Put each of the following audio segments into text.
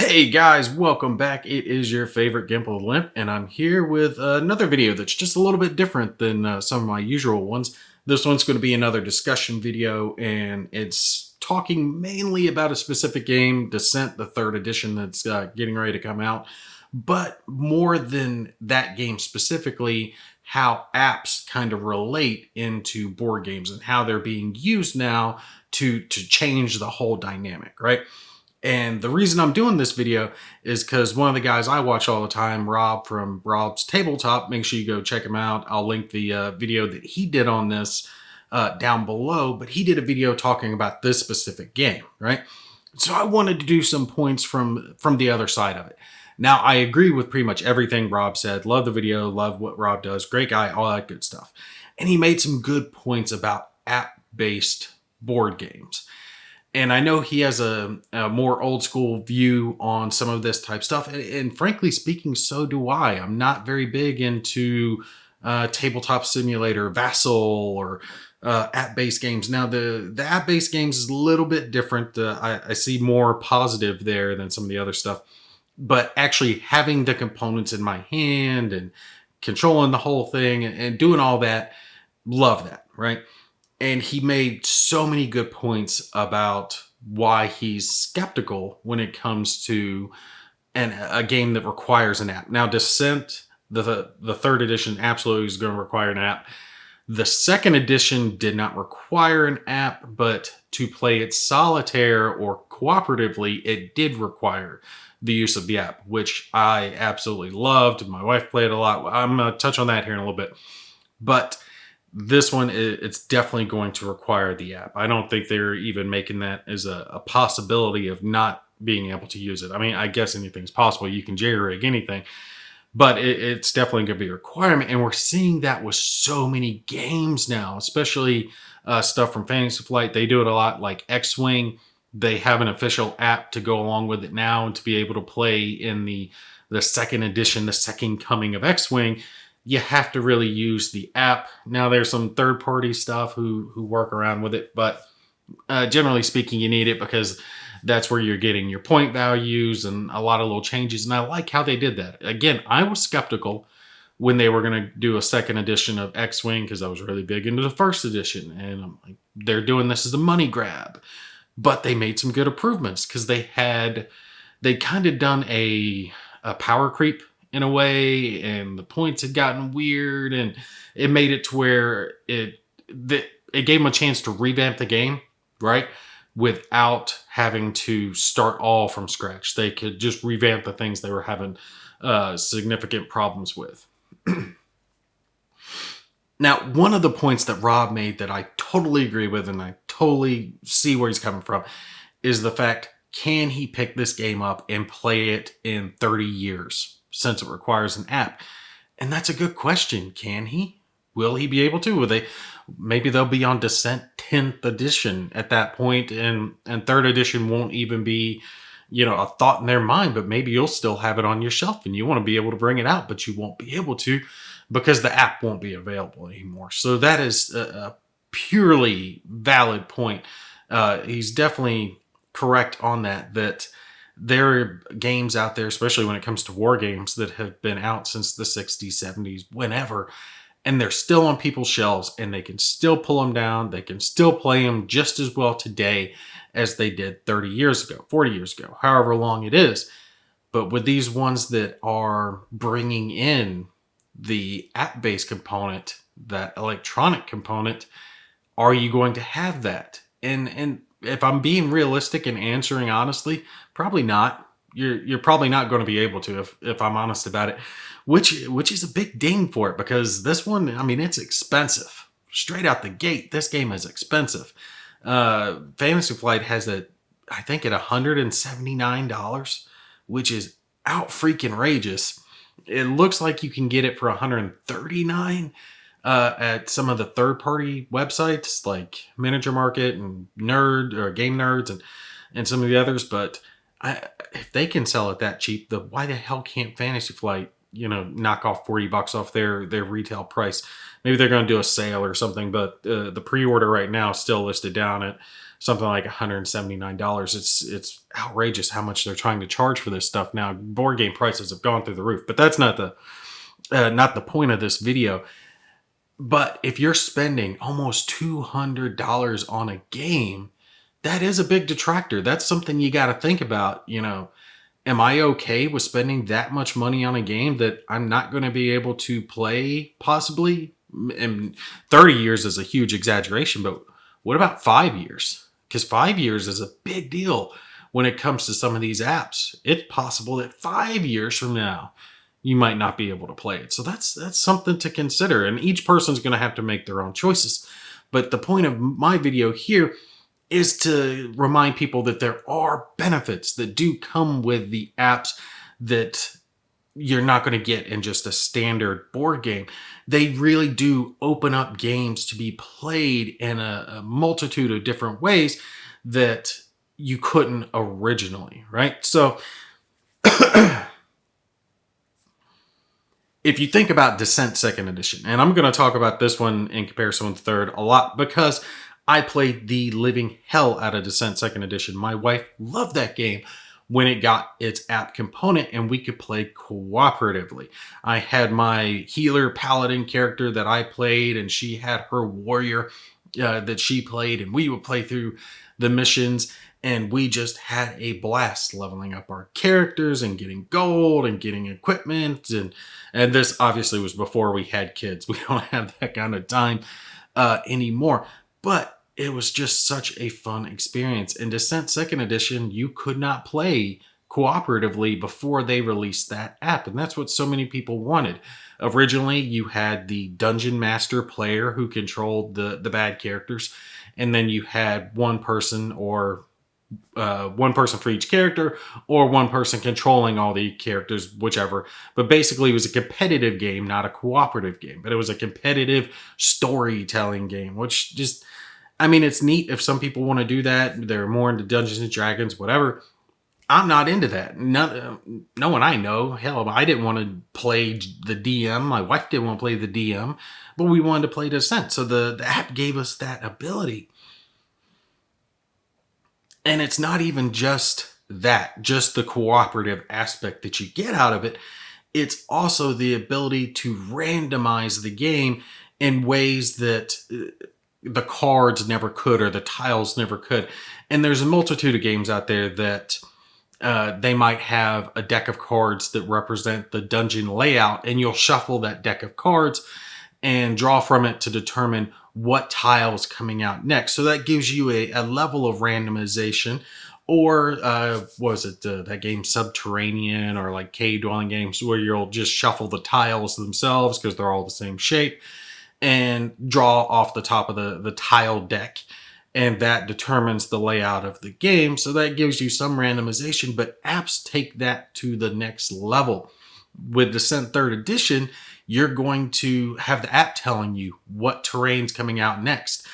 Hey guys, welcome back. It is your favorite Gimple Limp, and I'm here with another video that's just a little bit different than some of my usual ones. This one's going to be another discussion video, and it's talking mainly about a specific game, Descent, the third edition that's getting ready to come out. But more than that game specifically, how apps kind of relate into board games and how they're being used now to change the whole dynamic, right? And the reason I'm doing this video is because one of the guys I watch all the time, Rob from Rob's Tabletop, make sure you go check him out. I'll link the video that he did on this down below, but he did a video talking about this specific game, right? So I wanted to do some points from the other side of it. Now, I agree with pretty much everything Rob said. Love the video, love what Rob does. Great guy, all that good stuff. And he made some good points about app-based board games. And I know he has a more old school view on some of this type stuff. And frankly speaking, so do I. I'm not very big into tabletop simulator, Vassal, or app-based games. Now, the app-based games is a little bit different. I see more positive there than some of the other stuff. But actually having the components in my hand and controlling the whole thing and doing all that, love that, right? And he made so many good points about why he's skeptical when it comes to a game that requires an app. Now, Descent, the third edition, absolutely is going to require an app. The second edition did not require an app, but to play it solitaire or cooperatively, it did require the use of the app, which I absolutely loved. My wife played a lot. I'm going to touch on that here in a little bit. But this one, it's definitely going to require the app. I don't think they're even making that as a possibility of not being able to use it. I mean, I guess anything's possible. You can JRig anything, but it's definitely going to be a requirement. And we're seeing that with so many games now, especially stuff from Fantasy Flight. They do it a lot, like X-Wing. They have an official app to go along with it now, and to be able to play in the second edition, the second coming of X-Wing, you have to really use the app. Now, there's some third-party stuff who work around with it, but generally speaking, you need it because that's where you're getting your point values and a lot of little changes. And I like how they did that. Again, I was skeptical when they were going to do a second edition of X-Wing because I was really big into the first edition. And I'm like, they're doing this as a money grab. But they made some good improvements because they kind of done a power creep in a way, and the points had gotten weird, and it made it to where it gave them a chance to revamp the game, right? Without having to start all from scratch. They could just revamp the things they were having significant problems with. Now, one of the points that Rob made that I totally agree with, and I totally see where he's coming from, is the fact, can he pick this game up and play it in 30 years? Since it requires an app. And that's a good question. Can he? Will he be able to? Maybe they'll be on Descent 10th edition at that point, and third edition won't even be, a thought in their mind, but maybe you'll still have it on your shelf and you want to be able to bring it out, but you won't be able to because the app won't be available anymore. So that is a purely valid point. He's definitely correct on that there are games out there, especially when it comes to war games, that have been out since the 60s, 70s, whenever, and they're still on people's shelves, and they can still pull them down. They can still play them just as well today as they did 30 years ago, 40 years ago, however long it is. But with these ones that are bringing in the app-based component, that electronic component, are you going to have that? And if I'm being realistic and answering honestly, probably not. You're probably not going to be able to, if I'm honest about it, which is a big ding for it, because this one, I mean, it's expensive. Straight out the gate, this game is expensive. Fantasy Flight has it, I think, at $179, which is out freaking rageous. It looks like you can get it for $139 at some of the third-party websites like Miniature Market and Game Nerds and some of the others. But if they can sell it that cheap, why the hell can't Fantasy Flight, knock off $40 off their retail price? Maybe they're going to do a sale or something. But the pre-order right now is still listed down at something like $179. It's outrageous how much they're trying to charge for this stuff now. Board game prices have gone through the roof, but that's not the point of this video. But if you're spending almost $200 on a game, that is a big detractor. That's something you got to think about. Am I okay with spending that much money on a game that I'm not going to be able to play possibly? And 30 years is a huge exaggeration, but what about 5 years? Because 5 years is a big deal when it comes to some of these apps. It's possible that 5 years from now, you might not be able to play it. So that's something to consider. And each person's going to have to make their own choices. But the point of my video here is to remind people that there are benefits that do come with the apps that you're not going to get in just a standard board game. They really do open up games to be played in a multitude of different ways that you couldn't originally, right? So if you think about Descent Second Edition, and I'm going to talk about this one in comparison with Third a lot because I played the living hell out of Descent Second Edition. My wife loved that game when it got its app component and we could play cooperatively. I had my healer paladin character that I played, and she had her warrior that she played, and we would play through the missions, and we just had a blast leveling up our characters and getting gold and getting equipment. And this obviously was before we had kids. We don't have that kind of time anymore. But it was just such a fun experience. In Descent Second Edition, you could not play cooperatively before they released that app. And that's what so many people wanted. Originally, you had the Dungeon Master player who controlled the bad characters. And then you had one person for each character, or one person controlling all the characters, whichever. But basically, it was a competitive game, not a cooperative game. But it was a competitive storytelling game, which just... it's neat if some people want to do that. They're more into Dungeons and Dragons, whatever. I'm not into that. No one I know. Hell, I didn't want to play the DM. My wife didn't want to play the DM, but we wanted to play Descent. So the app gave us that ability. And it's not even just the cooperative aspect that you get out of it. It's also the ability to randomize the game in ways that the cards never could, or the tiles never could. And there's a multitude of games out there that they might have a deck of cards that represent the dungeon layout, and you'll shuffle that deck of cards and draw from it to determine what tile is coming out next. So that gives you a level of randomization. Or was it that game Subterranean, or like cave dwelling games where you'll just shuffle the tiles themselves because they're all the same shape and draw off the top of the tile deck, and that determines the layout of the game. So that gives you some randomization, but apps take that to the next level. With Descent 3rd Edition, you're going to have the app telling you what terrain's coming out next.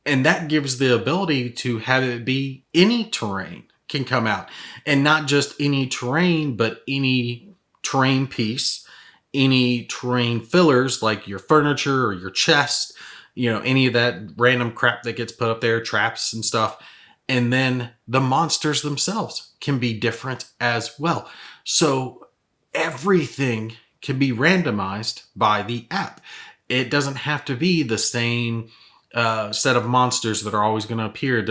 And that gives the ability to have it be any terrain can come out. And not just any terrain, but any terrain piece, any terrain fillers like your furniture or your chest, any of that random crap that gets put up there, traps and stuff. And then the monsters themselves can be different as well. So everything can be randomized by the app. It doesn't have to be the same set of monsters that are always going to appear.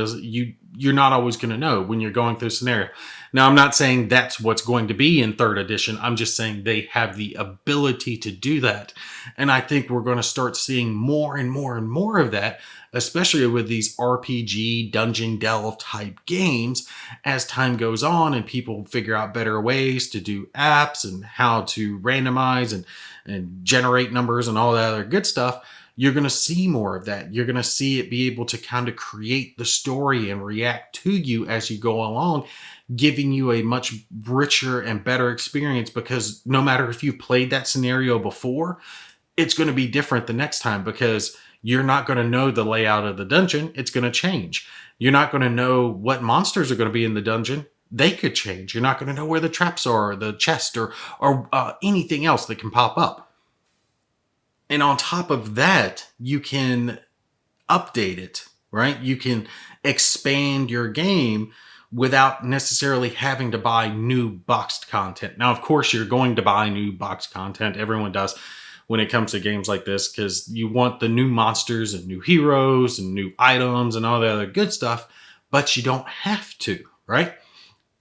You're not always going to know when you're going through a scenario. Now, I'm not saying that's what's going to be in 3rd edition. I'm just saying they have the ability to do that. And I think we're going to start seeing more and more and more of that, especially with these RPG dungeon delve type games as time goes on and people figure out better ways to do apps and how to randomize and generate numbers and all that other good stuff. You're going to see more of that. You're going to see it be able to kind of create the story and react to you as you go along, giving you a much richer and better experience, because no matter if you've played that scenario before, it's going to be different the next time, because you're not going to know the layout of the dungeon. It's going to change. You're not going to know what monsters are going to be in the dungeon. They could change. You're not going to know where the traps are, or the chest, or anything else that can pop up. And on top of that, you can update it, right? You can expand your game without necessarily having to buy new boxed content. Now, of course, you're going to buy new boxed content. Everyone does when it comes to games like this, because you want the new monsters and new heroes and new items and all the other good stuff, but you don't have to, right?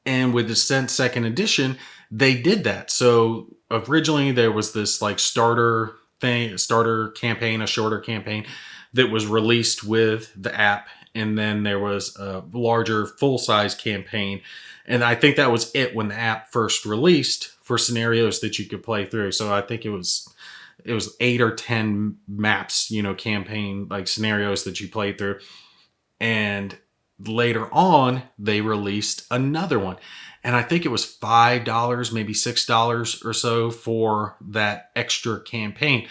And with Descent second edition, they did that. So originally there was this like starter thing, a starter campaign, a shorter campaign that was released with the app. And then there was a larger full-size campaign. And I think that was it when the app first released for scenarios that you could play through. So I think it was 8 or 10 maps, campaign like scenarios that you played through. And later on, they released another one. And I think it was $5, maybe $6 or so for that extra campaign.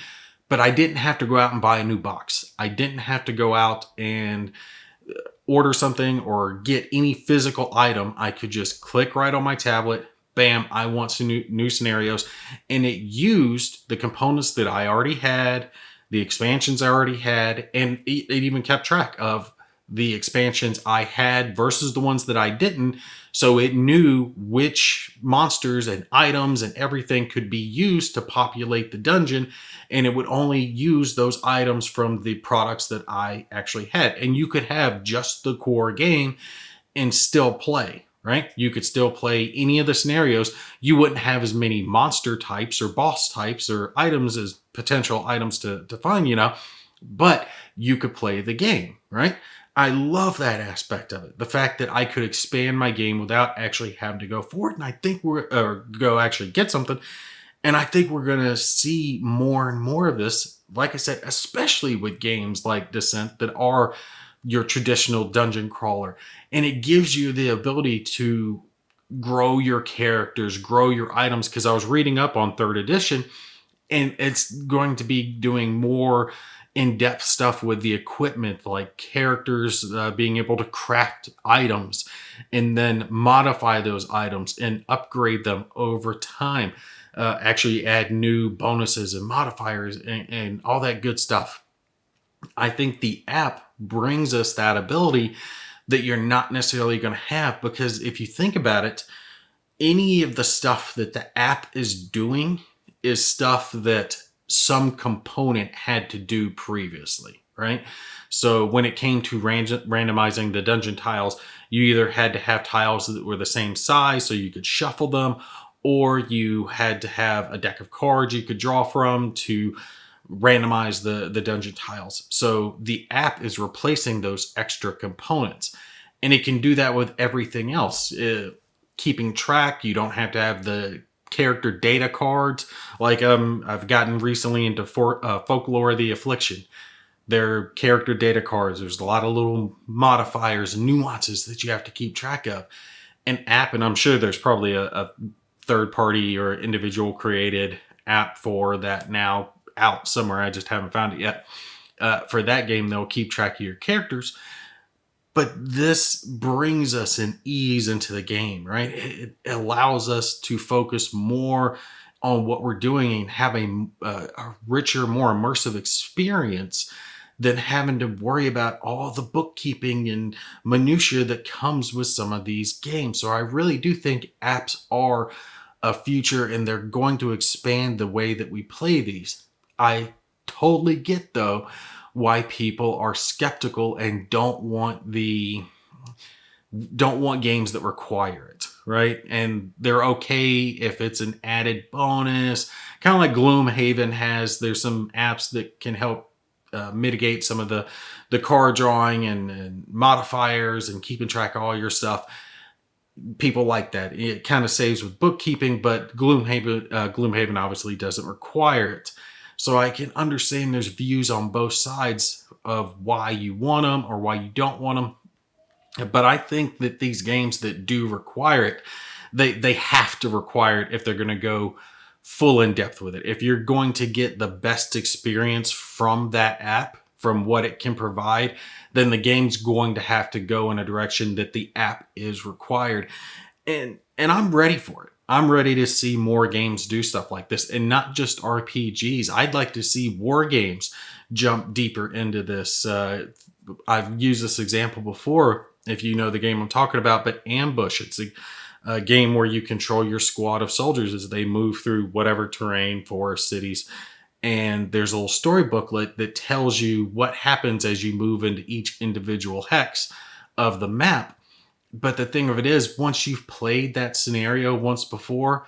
But I didn't have to go out and buy a new box. I didn't have to go out and order something or get any physical item. I could just click right on my tablet. Bam, I want some new scenarios. And it used the components that I already had, the expansions I already had, and it even kept track of the expansions I had versus the ones that I didn't. So it knew which monsters and items and everything could be used to populate the dungeon. And it would only use those items from the products that I actually had. And you could have just the core game and still play, right? You could still play any of the scenarios. You wouldn't have as many monster types or boss types or items as potential items to find, but you could play the game, right? I love that aspect of it. The fact that I could expand my game without actually having to go forward. And I think go actually get something. And I think we're going to see more and more of this, like I said, especially with games like Descent that are your traditional dungeon crawler. And it gives you the ability to grow your characters, grow your items. Because I was reading up on third edition, and it's going to be doing more in-depth stuff with the equipment, like characters being able to craft items and then modify those items and upgrade them over time. Actually add new bonuses and modifiers and all that good stuff. I think the app brings us that ability that you're not necessarily going to have, because if you think about it, any of the stuff that the app is doing is stuff that some component had to do previously, right? So when it came to randomizing the dungeon tiles, you either had to have tiles that were the same size so you could shuffle them, or you had to have a deck of cards you could draw from to randomize the dungeon tiles. So the app is replacing those extra components, and it can do that with everything else. Keeping track, you don't have to have the character data cards. Like I've gotten recently into Folklore of the Affliction. They're character data cards. There's a lot of little modifiers and nuances that you have to keep track of. An app, and I'm sure there's probably a third party or individual created app for that now out somewhere. I just haven't found it yet. For that game, they'll keep track of your characters. But this brings us an ease into the game, right? It allows us to focus more on what we're doing and have a richer, more immersive experience than having to worry about all the bookkeeping and minutia that comes with some of these games. So I really do think apps are a future, and they're going to expand the way that we play these. I totally get, though, why people are skeptical and don't want games that require it, right? And they're okay if it's an added bonus, kind of like Gloomhaven has. There's some apps that can help mitigate some of the card drawing and modifiers and keeping track of all your stuff. People like that. It kind of saves with bookkeeping, but Gloomhaven obviously doesn't require it. So I can understand there's views on both sides of why you want them or why you don't want them. But I think that these games that do require it, they have to require it if they're going to go full in depth with it. If you're going to get the best experience from that app, from what it can provide, then the game's going to have to go in a direction that the app is required. And I'm ready for it. I'm ready to see more games do stuff like this, and not just RPGs. I'd like to see war games jump deeper into this. I've used this example before, if you know the game I'm talking about, but Ambush. It's a game where you control your squad of soldiers as they move through whatever terrain, forests, cities. And there's a little story booklet that tells you what happens as you move into each individual hex of the map. But the thing of it is, once you've played that scenario once before,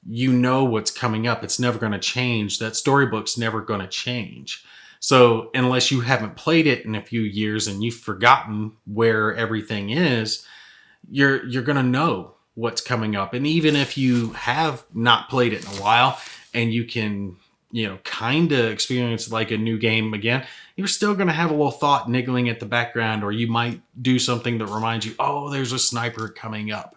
you know what's coming up. It's never going to change. That storybook's never going to change. So unless you haven't played it in a few years and you've forgotten where everything is, you're going to know what's coming up. And even if you have not played it in a while and you can, kind of experience like a new game again, you're still going to have a little thought niggling at the background, or you might do something that reminds you, oh, there's a sniper coming up.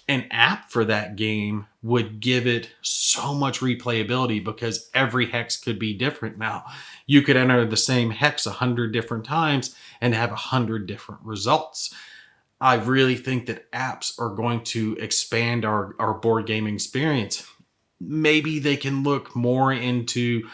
An app for that game would give it so much replayability because every hex could be different now. You could enter the same hex 100 different times and have 100 different results. I really think that apps are going to expand our board gaming experience. Maybe they can look more into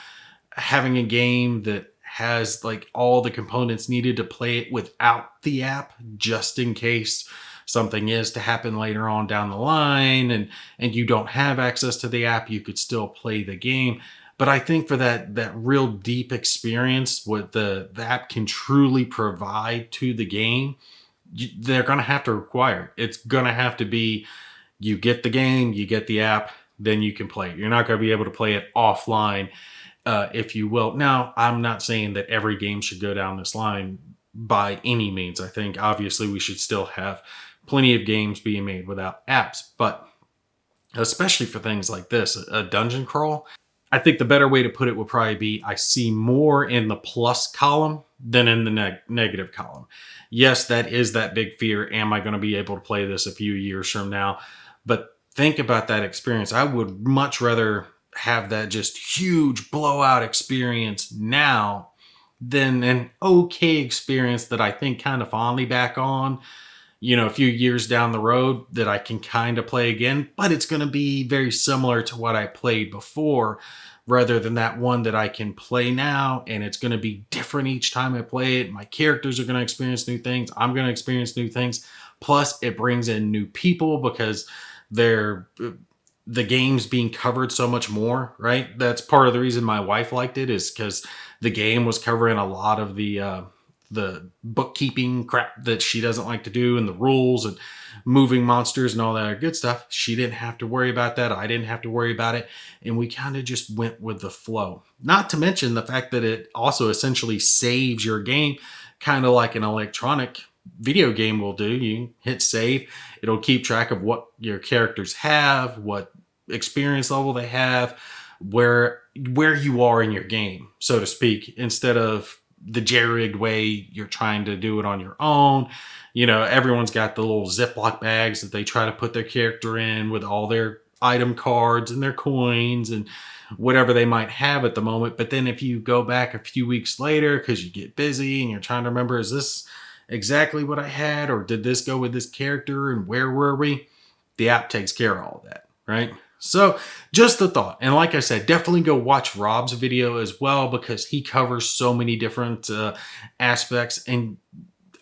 having a game that has like all the components needed to play it without the app, just in case something is to happen later on down the line and you don't have access to the app, you could still play the game. But I think for that real deep experience, what the app can truly provide to the game, they're going to have to require it. It's going to have to be, you get the game, you get the app, then you can play it. You're not going to be able to play it offline, if you will. Now, I'm not saying that every game should go down this line by any means. I think obviously we should still have plenty of games being made without apps, but especially for things like this, a dungeon crawl, I think the better way to put it would probably be, I see more in the plus column than in the negative column. Yes, that is that big fear. Am I going to be able to play this a few years from now? But think about that experience. I would much rather have that just huge blowout experience now than an okay experience that I think kind of fondly back on, a few years down the road, that I can kind of play again, but it's going to be very similar to what I played before, rather than that one that I can play now and it's going to be different each time I play it. My characters are going to experience new things. I'm going to experience new things. Plus it brings in new people because the game's being covered so much more, right? That's part of the reason my wife liked it, is because the game was covering a lot of the bookkeeping crap that she doesn't like to do, and the rules and moving monsters and all that good stuff. She didn't have to worry about that. I didn't have to worry about it. And we kind of just went with the flow. Not to mention the fact that it also essentially saves your game, kind of like an electronic video game will do. You hit save. It'll keep track of what your characters have, what experience level they have, where you are in your game, so to speak, instead of the jerry-rigged way you're trying to do it on your own. Everyone's got the little Ziploc bags that they try to put their character in with all their item cards and their coins and whatever they might have at the moment. But then if you go back a few weeks later because you get busy and you're trying to remember, is this exactly what I had, or did this go with this character and where were we? The app takes care of all that, right? So just the thought. And like I said, definitely go watch Rob's video as well, because he covers so many different aspects. And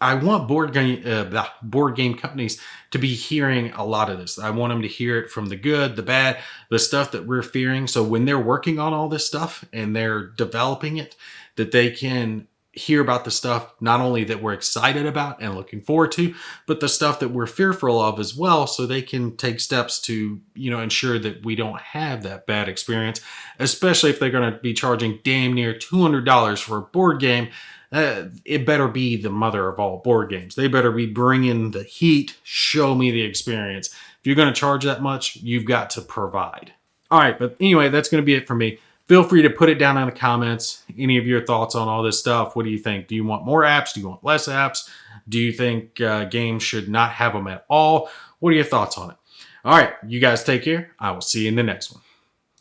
I want board game companies to be hearing a lot of this. I want them to hear it from the good, the bad, the stuff that we're fearing. So when they're working on all this stuff and they're developing it, that they can hear about the stuff not only that we're excited about and looking forward to, but the stuff that we're fearful of as well, so they can take steps to ensure that we don't have that bad experience, especially if they're going to be charging damn near $200 for a board game. It better be the mother of all board games. They better be bringing the heat. Show me the experience. If you're going to charge that much, you've got to provide. All right, but anyway, that's going to be it for me. Feel free to put it down in the comments. Any of your thoughts on all this stuff. What do you think? Do you want more apps? Do you want less apps? Do you think games should not have them at all? What are your thoughts on it? All right, you guys take care. I will see you in the next one.